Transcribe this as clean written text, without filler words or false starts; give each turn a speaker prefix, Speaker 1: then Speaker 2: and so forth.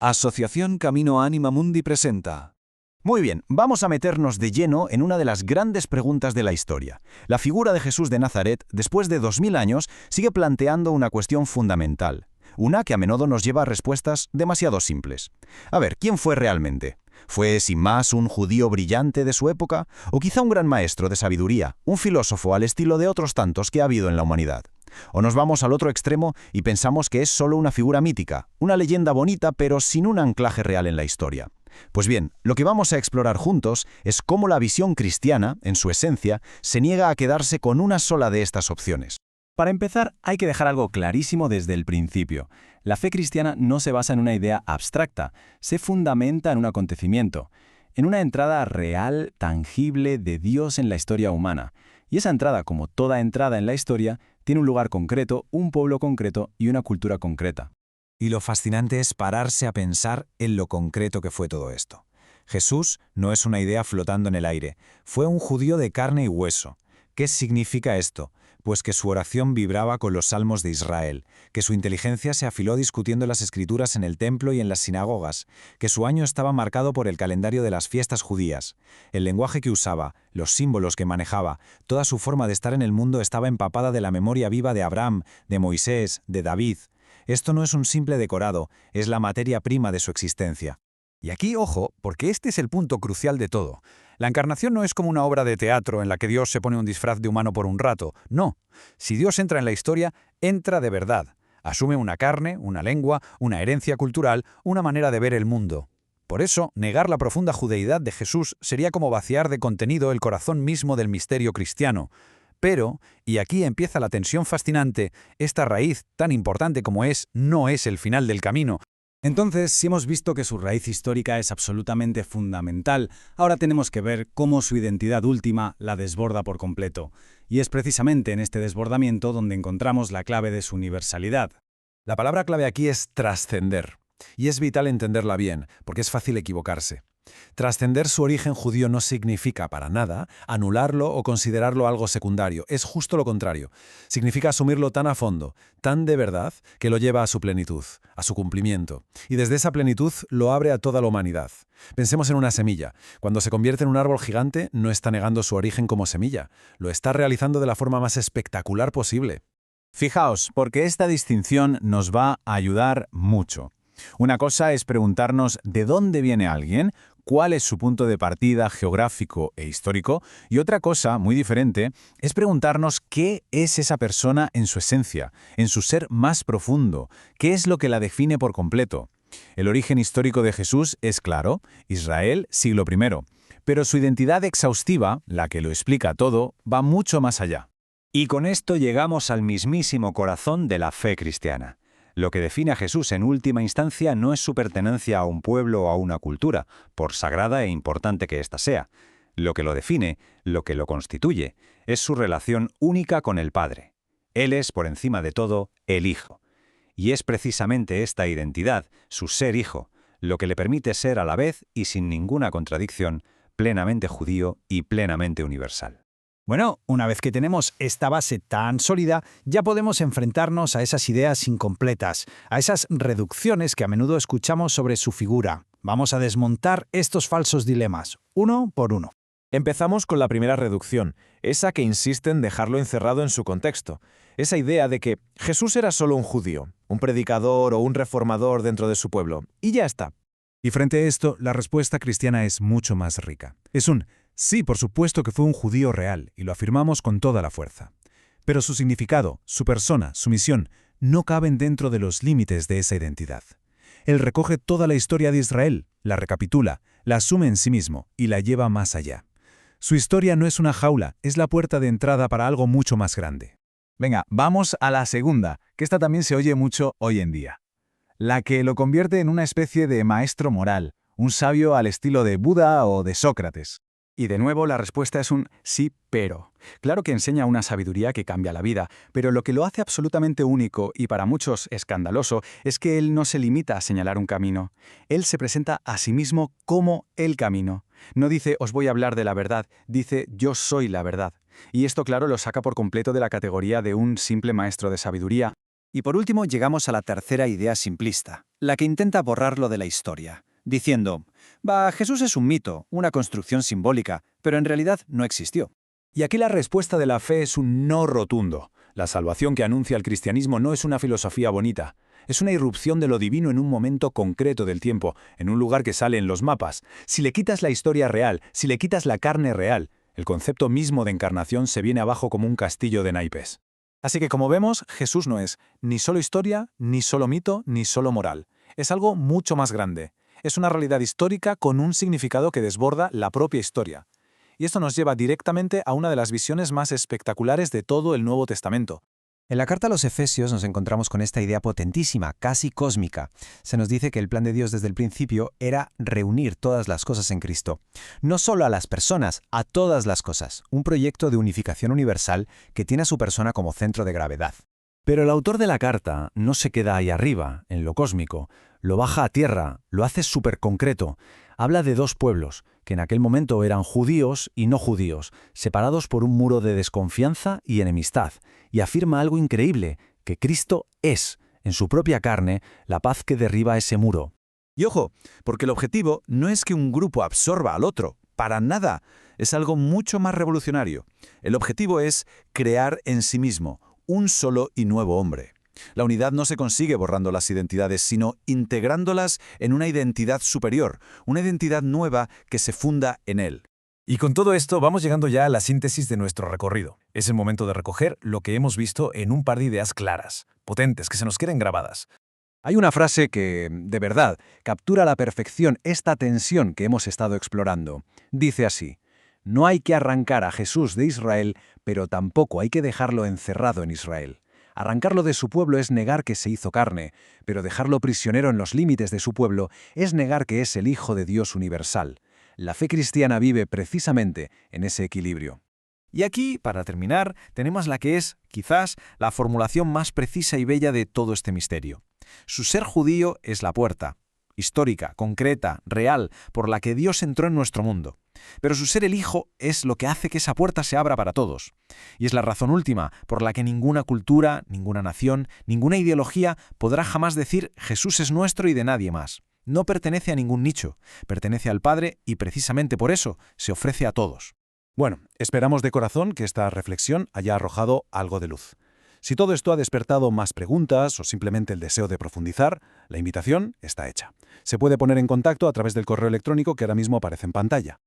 Speaker 1: Asociación Camino Anima Mundi presenta.
Speaker 2: Muy bien, vamos a meternos de lleno en una de las grandes preguntas de la historia. La figura de Jesús de Nazaret, después de 2000 años, sigue planteando una cuestión fundamental. Una que a menudo nos lleva a respuestas demasiado simples. A ver, ¿quién fue realmente? ¿Fue, sin más, un judío brillante de su época? ¿O quizá un gran maestro de sabiduría, un filósofo al estilo de otros tantos que ha habido en la humanidad? ¿O nos vamos al otro extremo y pensamos que es solo una figura mítica, una leyenda bonita pero sin un anclaje real en la historia? Pues bien, lo que vamos a explorar juntos es cómo la visión cristiana, en su esencia, se niega a quedarse con una sola de estas opciones.
Speaker 3: Para empezar, hay que dejar algo clarísimo desde el principio. La fe cristiana no se basa en una idea abstracta, se fundamenta en un acontecimiento, en una entrada real, tangible de Dios en la historia humana. Y esa entrada, como toda entrada en la historia, tiene un lugar concreto, un pueblo concreto y una cultura concreta.
Speaker 1: Y lo fascinante es pararse a pensar en lo concreto que fue todo esto. Jesús no es una idea flotando en el aire, fue un judío de carne y hueso. ¿Qué significa esto? Pues que su oración vibraba con los salmos de Israel, que su inteligencia se afiló discutiendo las escrituras en el templo y en las sinagogas, que su año estaba marcado por el calendario de las fiestas judías. El lenguaje que usaba, los símbolos que manejaba, toda su forma de estar en el mundo estaba empapada de la memoria viva de Abraham, de Moisés, de David. Esto no es un simple decorado, es la materia prima de su existencia.
Speaker 4: Y aquí, ojo, porque este es el punto crucial de todo. La encarnación no es como una obra de teatro en la que Dios se pone un disfraz de humano por un rato. No. Si Dios entra en la historia, entra de verdad. Asume una carne, una lengua, una herencia cultural, una manera de ver el mundo. Por eso, negar la profunda judeidad de Jesús sería como vaciar de contenido el corazón mismo del misterio cristiano. Pero, y aquí empieza la tensión fascinante, esta raíz, tan importante como es, no es el final del camino.
Speaker 3: Entonces, si hemos visto que su raíz histórica es absolutamente fundamental, ahora tenemos que ver cómo su identidad última la desborda por completo. Y es precisamente en este desbordamiento donde encontramos la clave de su universalidad.
Speaker 4: La palabra clave aquí es trascender. Y es vital entenderla bien, porque es fácil equivocarse. Trascender su origen judío no significa, para nada, anularlo o considerarlo algo secundario. Es justo lo contrario. Significa asumirlo tan a fondo, tan de verdad, que lo lleva a su plenitud, a su cumplimiento. Y desde esa plenitud lo abre a toda la humanidad. Pensemos en una semilla. Cuando se convierte en un árbol gigante, no está negando su origen como semilla. Lo está realizando de la forma más espectacular posible.
Speaker 2: Fijaos, porque esta distinción nos va a ayudar mucho. Una cosa es preguntarnos de dónde viene alguien, cuál es su punto de partida geográfico e histórico, y otra cosa, muy diferente, es preguntarnos qué es esa persona en su esencia, en su ser más profundo, qué es lo que la define por completo. El origen histórico de Jesús es claro, Israel, siglo I, pero su identidad exhaustiva, la que lo explica todo, va mucho más allá.
Speaker 5: Y con esto llegamos al mismísimo corazón de la fe cristiana. Lo que define a Jesús en última instancia no es su pertenencia a un pueblo o a una cultura, por sagrada e importante que ésta sea. Lo que lo define, lo que lo constituye, es su relación única con el Padre. Él es, por encima de todo, el Hijo. Y es precisamente esta identidad, su ser Hijo, lo que le permite ser a la vez y sin ninguna contradicción, plenamente judío y plenamente universal.
Speaker 6: Bueno, una vez que tenemos esta base tan sólida, ya podemos enfrentarnos a esas ideas incompletas, a esas reducciones que a menudo escuchamos sobre su figura. Vamos a desmontar estos falsos dilemas, uno por uno.
Speaker 7: Empezamos con la primera reducción, esa que insiste en dejarlo encerrado en su contexto. Esa idea de que Jesús era solo un judío, un predicador o un reformador dentro de su pueblo, y ya está.
Speaker 8: Y frente a esto, la respuesta cristiana es mucho más rica. Es un sí, por supuesto que fue un judío real, y lo afirmamos con toda la fuerza. Pero su significado, su persona, su misión, no caben dentro de los límites de esa identidad. Él recoge toda la historia de Israel, la recapitula, la asume en sí mismo y la lleva más allá. Su historia no es una jaula, es la puerta de entrada para algo mucho más grande.
Speaker 9: Venga, vamos a la segunda, que esta también se oye mucho hoy en día. La que lo convierte en una especie de maestro moral, un sabio al estilo de Buda o de Sócrates.
Speaker 10: Y de nuevo la respuesta es un sí, pero. Claro que enseña una sabiduría que cambia la vida, pero lo que lo hace absolutamente único y para muchos escandaloso es que él no se limita a señalar un camino. Él se presenta a sí mismo como el camino. No dice os voy a hablar de la verdad, dice yo soy la verdad. Y esto, claro, lo saca por completo de la categoría de un simple maestro de sabiduría.
Speaker 11: Y por último llegamos a la tercera idea simplista. la que intenta borrarlo de la historia, diciendo, Jesús es un mito, una construcción simbólica, pero en realidad no existió.
Speaker 3: Y aquí la respuesta de la fe es un no rotundo. La salvación que anuncia el cristianismo no es una filosofía bonita. Es una irrupción de lo divino en un momento concreto del tiempo, en un lugar que sale en los mapas. Si le quitas la historia real, si le quitas la carne real, el concepto mismo de encarnación se viene abajo como un castillo de naipes.
Speaker 7: Así que como vemos, Jesús no es ni solo historia, ni solo mito, ni solo moral. Es algo mucho más grande. Es una realidad histórica con un significado que desborda la propia historia. Y esto nos lleva directamente a una de las visiones más espectaculares de todo el Nuevo Testamento.
Speaker 1: En la carta a los Efesios nos encontramos con esta idea potentísima, casi cósmica. Se nos dice que el plan de Dios desde el principio era reunir todas las cosas en Cristo. No solo a las personas, a todas las cosas. Un proyecto de unificación universal que tiene a su persona como centro de gravedad.
Speaker 3: Pero el autor de la carta no se queda ahí arriba, en lo cósmico. Lo baja a tierra, lo hace súper concreto. Habla de dos pueblos, que en aquel momento eran judíos y no judíos, separados por un muro de desconfianza y enemistad, y afirma algo increíble, que Cristo es, en su propia carne, la paz que derriba ese muro.
Speaker 2: Y ojo, porque el objetivo no es que un grupo absorba al otro, para nada. Es algo mucho más revolucionario. El objetivo es crear en sí mismo un solo y nuevo hombre. La unidad no se consigue borrando las identidades, sino integrándolas en una identidad superior, una identidad nueva que se funda en él.
Speaker 7: Y con todo esto vamos llegando ya a la síntesis de nuestro recorrido. Es el momento de recoger lo que hemos visto en un par de ideas claras, potentes, que se nos queden grabadas.
Speaker 9: Hay una frase que, de verdad, captura a la perfección esta tensión que hemos estado explorando. Dice así: no hay que arrancar a Jesús de Israel, pero tampoco hay que dejarlo encerrado en Israel. Arrancarlo de su pueblo es negar que se hizo carne, pero dejarlo prisionero en los límites de su pueblo es negar que es el Hijo de Dios universal. La fe cristiana vive precisamente en ese equilibrio.
Speaker 6: Y aquí, para terminar, tenemos la que es, quizás, la formulación más precisa y bella de todo este misterio. Su ser judío es la puerta, histórica, concreta, real, por la que Dios entró en nuestro mundo. Pero su ser el Hijo es lo que hace que esa puerta se abra para todos. Y es la razón última por la que ninguna cultura, ninguna nación, ninguna ideología podrá jamás decir Jesús es nuestro y de nadie más. No pertenece a ningún nicho, pertenece al Padre y precisamente por eso se ofrece a todos.
Speaker 8: Bueno, esperamos de corazón que esta reflexión haya arrojado algo de luz. Si todo esto ha despertado más preguntas o simplemente el deseo de profundizar, la invitación está hecha. Se puede poner en contacto a través del correo electrónico que ahora mismo aparece en pantalla.